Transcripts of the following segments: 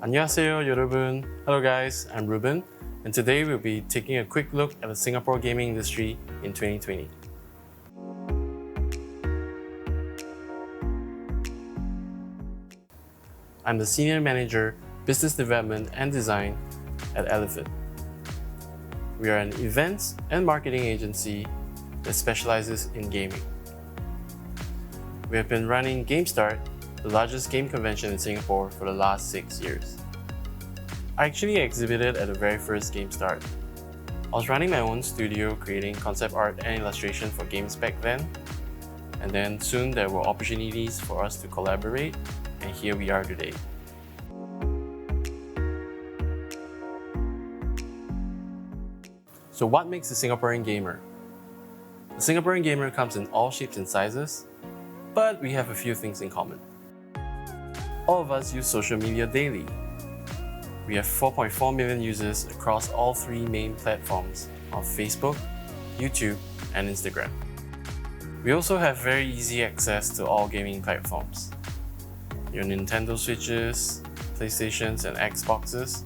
안녕하세요, 여러분. Hello guys, I'm Reuben, and today we'll be taking a quick look at the Singapore gaming industry in 2020. I'm the Senior Manager, Business Development and Design at Eliphant. We are an events and marketing agency that specializes in gaming. We have been running GameStart, the largest game convention in Singapore, for the last 6 years. I actually exhibited at the very first GameStart. I was running my own studio creating concept art and illustration for games back then, and then soon there were opportunities for us to collaborate, and here we are today. So what makes a Singaporean gamer? The Singaporean gamer comes in all shapes and sizes, but we have a few things in common. All of us use social media daily. We have 4.4 million users across all three main platforms of Facebook, YouTube, and Instagram. We also have very easy access to all gaming platforms. Your Nintendo Switches, PlayStations, and Xboxes,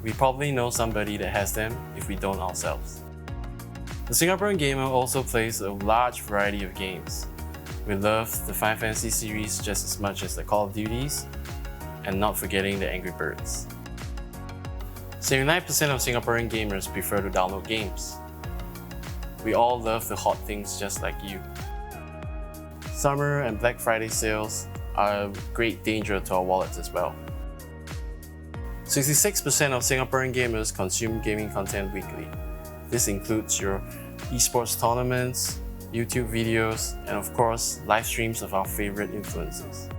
we probably know somebody that has them if we don't ourselves. The Singaporean gamer also plays a large variety of games. We love the Final Fantasy series just as much as the Call of Duties, and not forgetting the Angry Birds. 79% of Singaporean gamers prefer to download games. We all love the hot things just like you. Summer and Black Friday sales are a great danger to our wallets as well. 66% of Singaporean gamers consume gaming content weekly. This includes your esports tournaments, YouTube videos, and of course, live streams of our favorite influencers.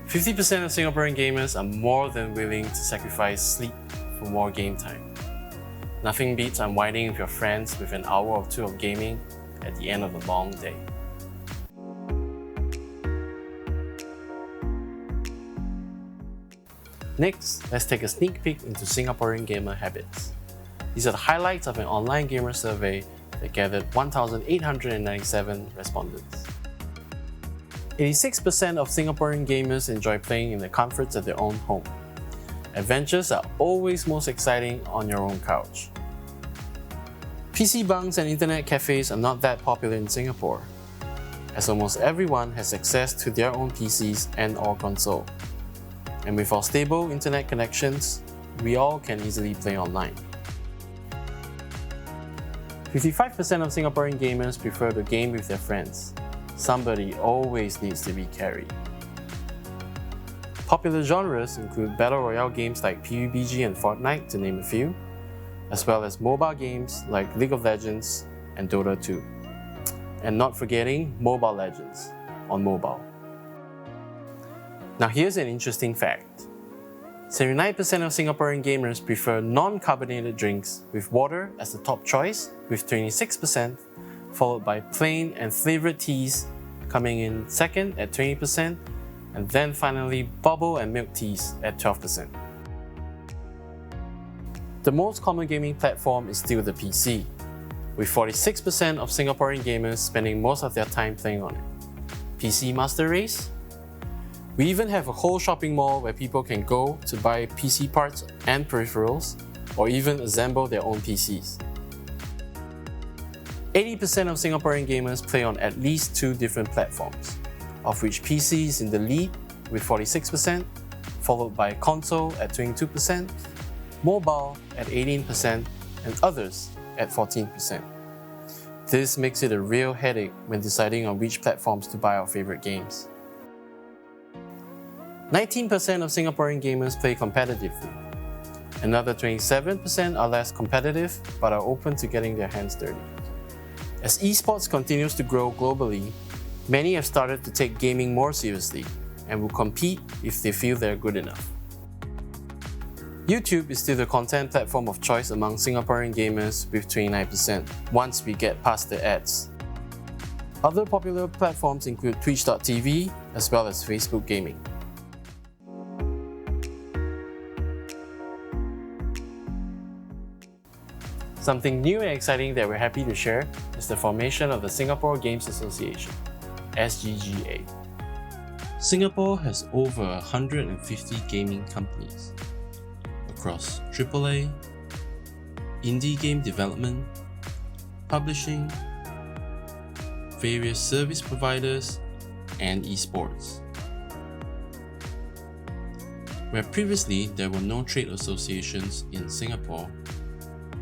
50% of Singaporean gamers are more than willing to sacrifice sleep for more game time. Nothing beats unwinding with your friends with an hour or two of gaming at the end of a long day. Next, let's take a sneak peek into Singaporean gamer habits. These are the highlights of an online gamer survey that gathered 1,897 respondents. 86% of Singaporean gamers enjoy playing in the comforts of their own home. Adventures are always most exciting on your own couch. PC bunks and internet cafes are not that popular in Singapore, as almost everyone has access to their own PCs and/or console. And with our stable internet connections, we all can easily play online. 55% of Singaporean gamers prefer to game with their friends. Somebody always needs to be carried. Popular genres include Battle Royale games like PUBG and Fortnite, to name a few, as well as mobile games like League of Legends and Dota 2. And not forgetting Mobile Legends on mobile. Now here's an interesting fact. 79% of Singaporean gamers prefer non-carbonated drinks, with water as the top choice with 26%, followed by plain and flavored teas coming in second at 20%, and then finally bubble and milk teas at 12%. The most common gaming platform is still the PC, with 46% of Singaporean gamers spending most of their time playing on it. PC Master Race? We even have a whole shopping mall where people can go to buy PC parts and peripherals, or even assemble their own PCs. 80% of Singaporean gamers play on at least 2 different platforms, of which PC is in the lead with 46%, followed by console at 22%, mobile at 18%, and others at 14%. This makes it a real headache when deciding on which platforms to buy our favorite games. 19% of Singaporean gamers play competitively. Another 27% are less competitive but are open to getting their hands dirty. As esports continues to grow globally, many have started to take gaming more seriously and will compete if they feel they're good enough. YouTube is still the content platform of choice among Singaporean gamers with 29% once we get past the ads. Other popular platforms include Twitch.tv as well as Facebook Gaming. Something new and exciting that we're happy to share is the formation of the Singapore Games Association, Sgga. Singapore has over 150 gaming companies across AAA, indie game development, publishing, various service providers, and esports. Where previously there were no trade associations in Singapore,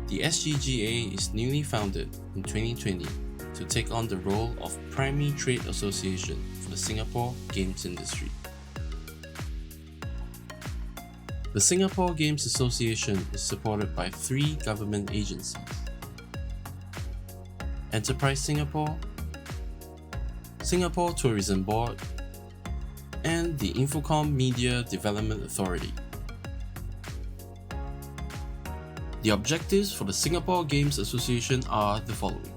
the Sgga is newly founded in 2020 to take on the role of primary trade association for the Singapore games industry. The Singapore Games Association is supported by 3 government agencies: Enterprise Singapore, Singapore Tourism Board, and the Infocom Media Development Authority. The objectives for the Singapore Games Association are the following: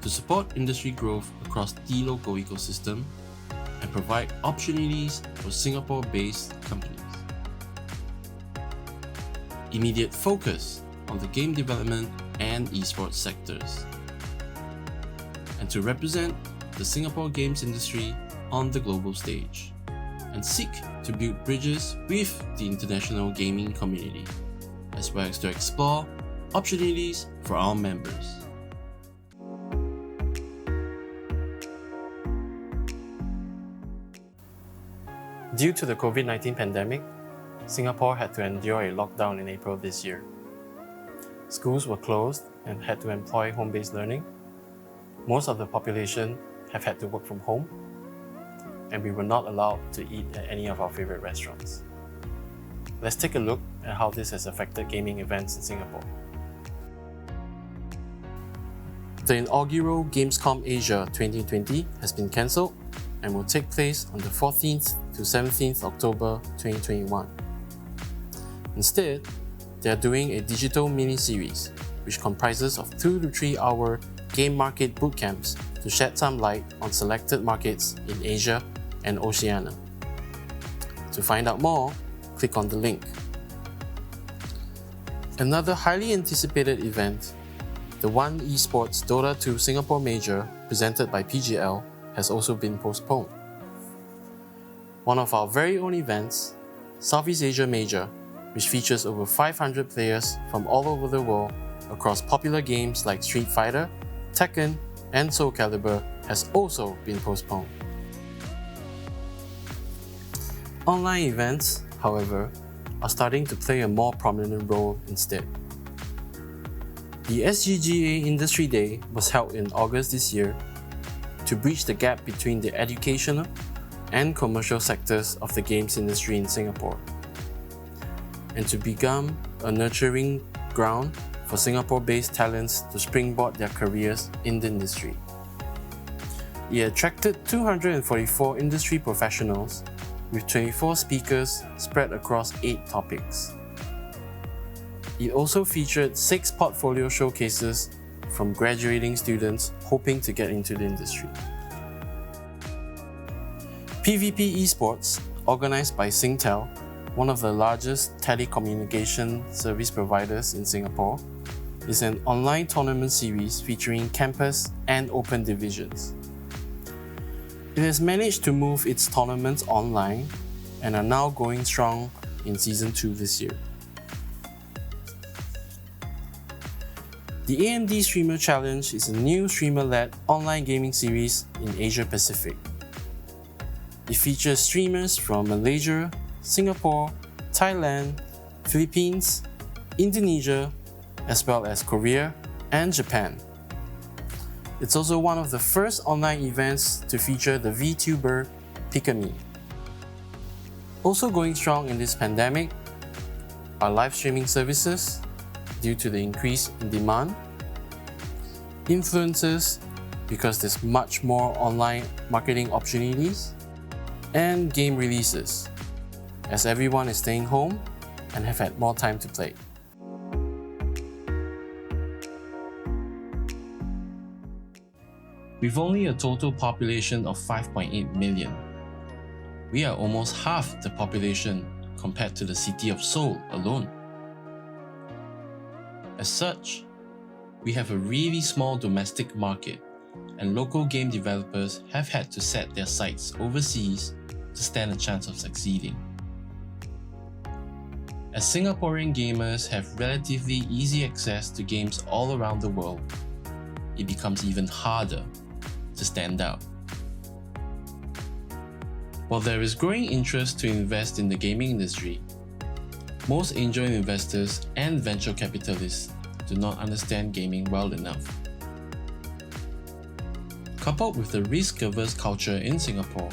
to support industry growth across the local ecosystem and provide opportunities for Singapore-based companies. Immediate focus on the game development and esports sectors. And to represent the Singapore games industry on the global stage and seek to build bridges with the international gaming community, as well as to explore opportunities for our members. Due to the COVID-19 pandemic, Singapore had to endure a lockdown in April this year. Schools were closed and had to employ home-based learning. Most of the population have had to work from home, and we were not allowed to eat at any of our favorite restaurants. Let's take a look at how this has affected gaming events in Singapore. The inaugural Gamescom Asia 2020 has been cancelled and will take place on the 14th to 17th October 2021. Instead, they are doing a digital mini-series which comprises of 2 to 3 hour game market bootcamps to shed some light on selected markets in Asia and Oceania. To find out more, click on the link. Another highly anticipated event, the One Esports Dota 2 Singapore Major presented by PGL, has also been postponed. One of our very own events, Southeast Asia Major, which features over 500 players from all over the world across popular games like Street Fighter, Tekken, and Soul Calibur, has also been postponed. Online events, however, are starting to play a more prominent role instead. The Sgga Industry Day was held in August this year to bridge the gap between the educational and commercial sectors of the games industry in Singapore, and to become a nurturing ground for Singapore-based talents to springboard their careers in the industry. It attracted 244 industry professionals with 24 speakers spread across 8 topics. It also featured 6 portfolio showcases from graduating students hoping to get into the industry. PVP Esports, organised by Singtel, one of the largest telecommunication service providers in Singapore, is an online tournament series featuring campus and open divisions. It has managed to move its tournaments online and are now going strong in Season 2 this year. The Amd Streamer Challenge is a new streamer-led online gaming series in Asia Pacific. It features streamers from Malaysia, Singapore, Thailand, Philippines, Indonesia, as well as Korea and Japan. It's also one of the first online events to feature the VTuber Pikami. Also going strong in this pandemic are live streaming services due to the increase in demand, influencers because there's much more online marketing opportunities, and game releases, as everyone is staying home and have had more time to play. With only a total population of 5.8 million, we are almost half the population compared to the city of Seoul alone. As such, we have a really small domestic market and local game developers have had to set their sights overseas to stand a chance of succeeding. As Singaporean gamers have relatively easy access to games all around the world, it becomes even harder to stand out. While there is growing interest to invest in the gaming industry, most angel investors and venture capitalists do not understand gaming well enough. Coupled with the risk-averse culture in Singapore,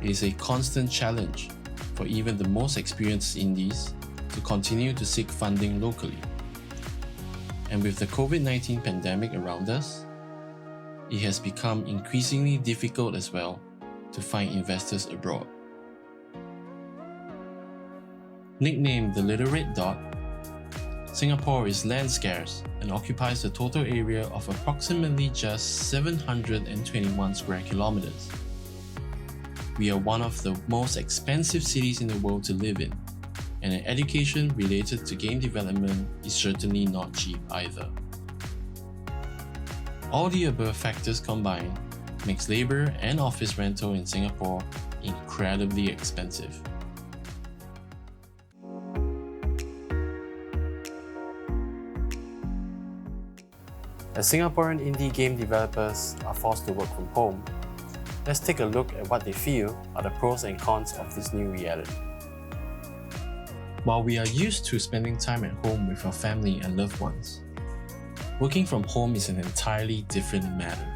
it is a constant challenge for even the most experienced indies to continue to seek funding locally. And with the COVID-19 pandemic around us, it has become increasingly difficult as well to find investors abroad. Nicknamed the Little Red Dot, Singapore is land scarce and occupies a total area of approximately just 721 square kilometers. We are one of the most expensive cities in the world to live in, and an education related to game development is certainly not cheap either. All the above factors combined makes labor and office rental in Singapore incredibly expensive. As Singaporean indie game developers are forced to work from home, let's take a look at what they feel are the pros and cons of this new reality. While we are used to spending time at home with our family and loved ones, working from home is an entirely different matter.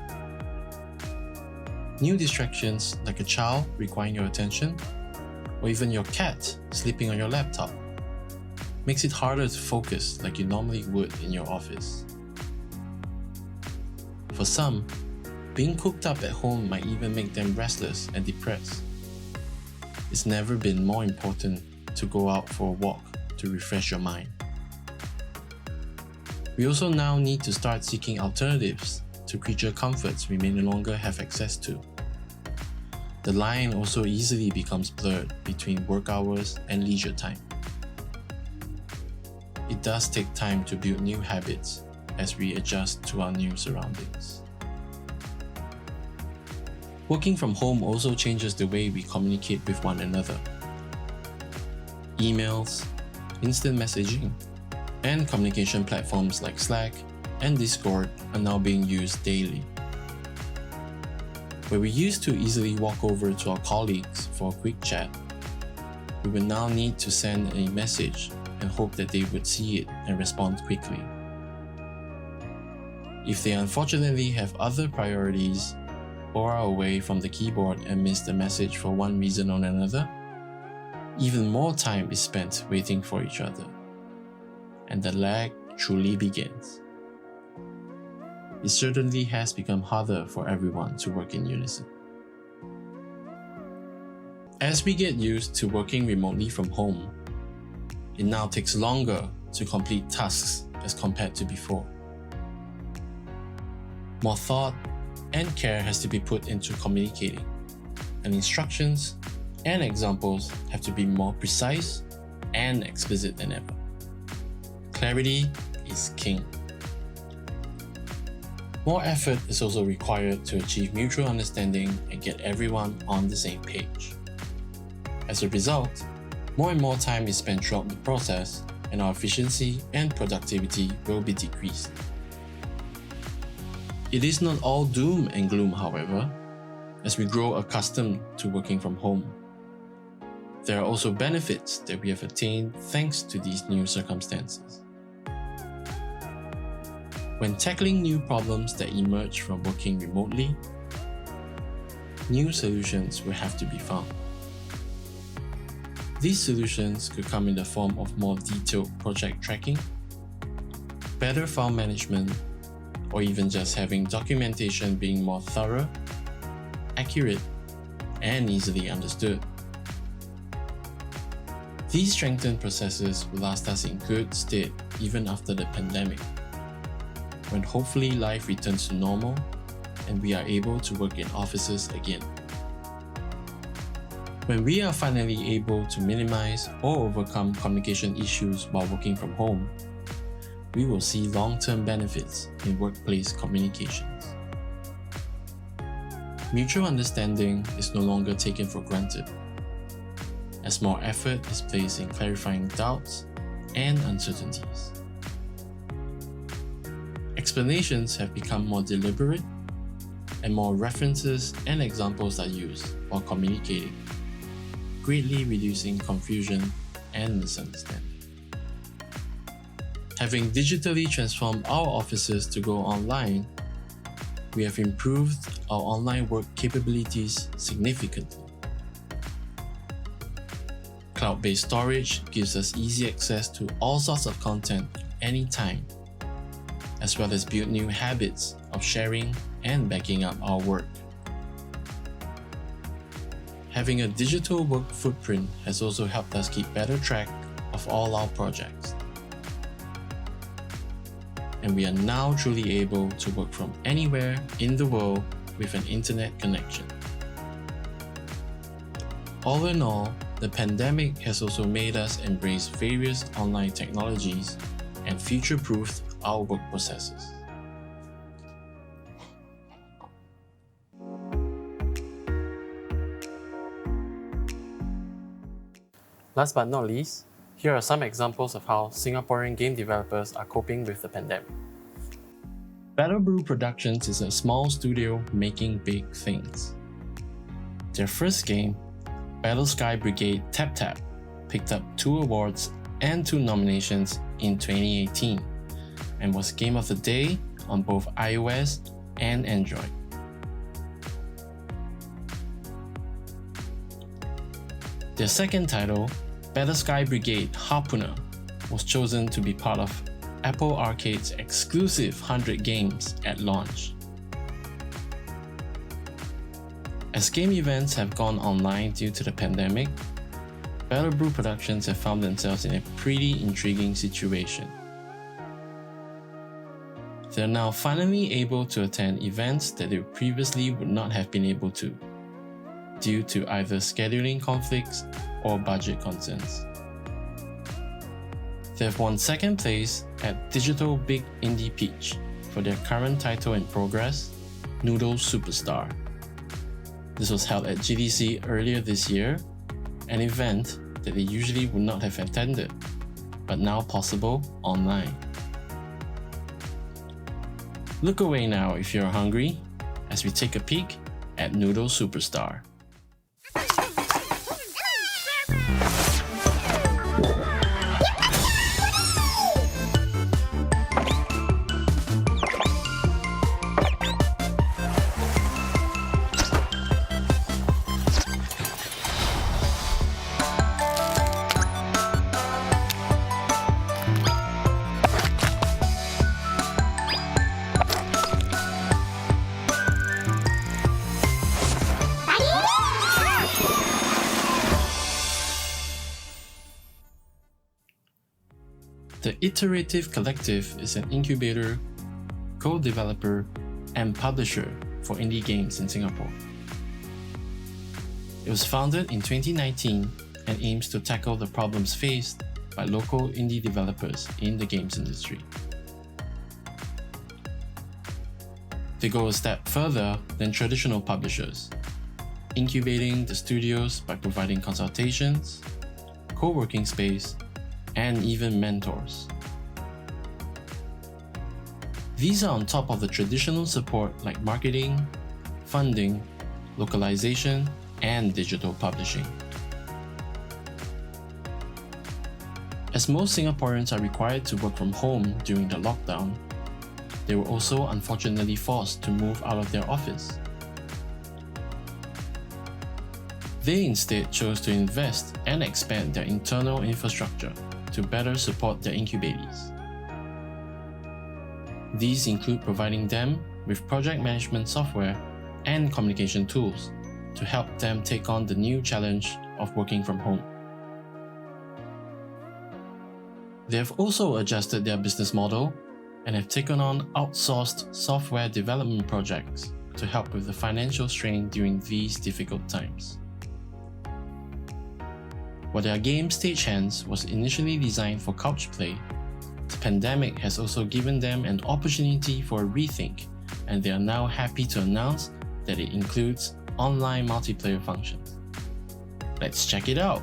New distractions like a child requiring your attention, or even your cat sleeping on your laptop, makes it harder to focus like you normally would in your office. For some, being cooped up at home might even make them restless and depressed. It's never been more important to go out for a walk to refresh your mind. We also now need to start seeking alternatives to creature comforts we may no longer have access to. The line also easily becomes blurred between work hours and leisure time. It does take time to build new habits as we adjust to our new surroundings. Working from home also changes the way we communicate with one another. Emails, instant messaging, and communication platforms like Slack and Discord are now being used daily. Where we used to easily walk over to our colleagues for a quick chat, we will now need to send a message and hope that they would see it and respond quickly. If they unfortunately have other priorities or are away from the keyboard and miss the message for one reason or another, even more time is spent waiting for each other, and the lag truly begins. It certainly has become harder for everyone to work in unison. As we get used to working remotely from home, it now takes longer to complete tasks as compared to before. More thought and care has to be put into communicating, and instructions and examples have to be more precise and explicit than ever. Clarity is king. More effort is also required to achieve mutual understanding and get everyone on the same page. As a result, more and more time is spent throughout the process, and our efficiency and productivity will be decreased. It is not all doom and gloom, however, as we grow accustomed to working from home. There are also benefits that we have attained thanks to these new circumstances. When tackling new problems that emerge from working remotely, new solutions will have to be found. These solutions could come in the form of more detailed project tracking, better file management, or even just having documentation being more thorough, accurate, and easily understood. These strengthened processes will last us in good stead even after the pandemic, when hopefully life returns to normal and we are able to work in offices again. When we are finally able to minimize or overcome communication issues while working from home, we will see long-term benefits in workplace communications. mutual understanding is no longer taken for granted, as more effort is placed in clarifying doubts and uncertainties. Explanations have become more deliberate, and more references and examples are used while communicating, greatly reducing confusion and misunderstanding. Having digitally transformed our offices to go online, we have improved our online work capabilities significantly. Cloud-based storage gives us easy access to all sorts of content anytime, as well as build new habits of sharing and backing up our work. Having a digital work footprint has also helped us keep better track of all our projects. And we are now truly able to work from anywhere in the world with an internet connection. All in all, the pandemic has also made us embrace various online technologies and future-proofed our work processes. Last but not least, here are some examples of how Singaporean game developers are coping with the pandemic. Battle Brew Productions is a small studio making big things. Their first game, Battle Sky Brigade Tap Tap, picked up 2 awards and 2 nominations in 2018 and was Game of the Day on both iOS and Android. Their second title, Battle Sky Brigade Harpooner, was chosen to be part of Apple Arcade's exclusive 100 games at launch. As game events have gone online due to the pandemic, Battle Brew Productions have found themselves in a pretty intriguing situation. They are now finally able to attend events that they previously would not have been able to, due to either scheduling conflicts or budget concerns. They have won second place at Digital Big Indie Peach for their current title in progress, Noodle Superstar. This was held at GDC earlier this year, an event that they usually would not have attended, but now possible online. Look away now if you're hungry, as we take a peek at Noodle Superstar. The Iterative Collective is an incubator, co-developer, and publisher for indie games in Singapore. It was founded in 2019 and aims to tackle the problems faced by local indie developers in the games industry. They go a step further than traditional publishers, incubating the studios by providing consultations, co-working space, and even mentors. These are on top of the traditional support like marketing, funding, localization, and digital publishing. As most Singaporeans are required to work from home during the lockdown, they were also unfortunately forced to move out of their office. They instead chose to invest and expand their internal infrastructure to better support their incubatees. These include providing them with project management software and communication tools to help them take on the new challenge of working from home. They have also adjusted their business model and have taken on outsourced software development projects to help with the financial strain during these difficult times. While their game Stagehands was initially designed for couch play, the pandemic has also given them an opportunity for a rethink, and they are now happy to announce that it includes online multiplayer functions. Let's check it out!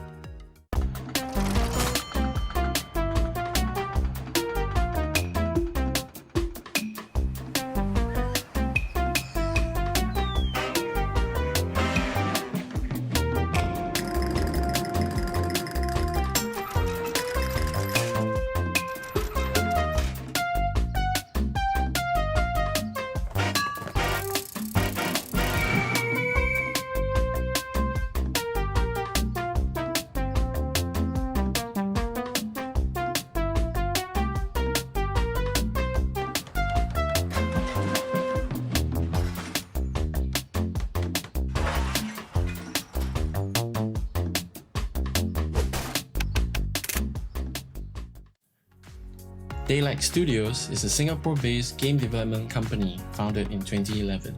Daylight Studios is a Singapore-based game development company founded in 2011.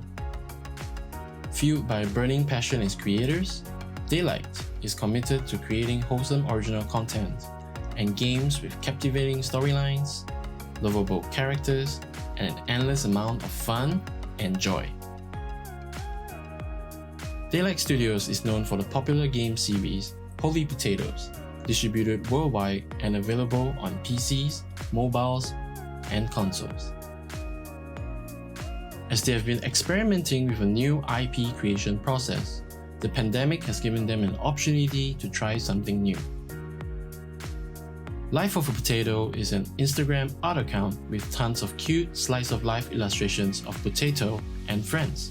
Fueled by a burning passion as creators, Daylight is committed to creating wholesome original content and games with captivating storylines, lovable characters, and an endless amount of fun and joy. Daylight Studios is known for the popular game series Holy Potatoes, distributed worldwide and available on PCs, mobiles, and consoles. As they have been experimenting with a new IP creation process, the pandemic has given them an opportunity to try something new. Life of a Potato is an Instagram art account with tons of cute slice-of-life illustrations of Potato and friends.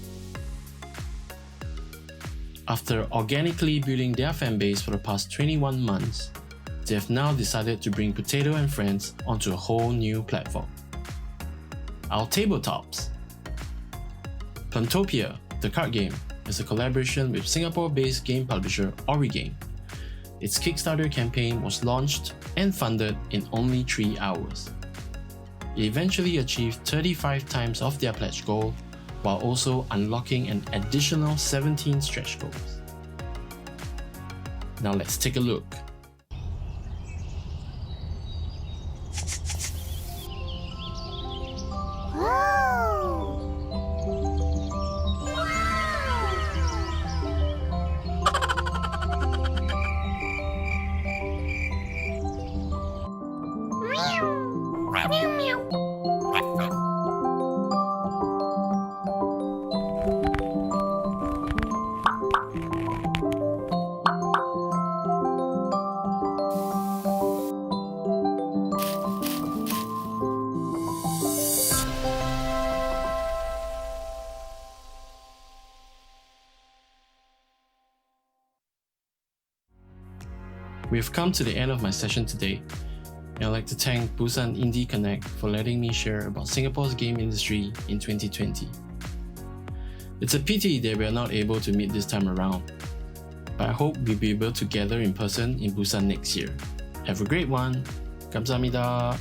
After organically building their fanbase for the past 21 months, they have now decided to bring Potato and Friends onto a whole new platform. Our tabletops. Plantopia, the card game, is a collaboration with Singapore-based game publisher Origame. Its Kickstarter campaign was launched and funded in only 3 hours. It eventually achieved 35 times of their pledge goal, while also unlocking an additional 17 stretch goals. Now let's take a look. We have come to the end of my session today, and I'd like to thank Busan Indie Connect for letting me share about Singapore's game industry in 2020. It's a pity that we are not able to meet this time around, but I hope we'll be able to gather in person in Busan next year. Have a great one! 감사합니다.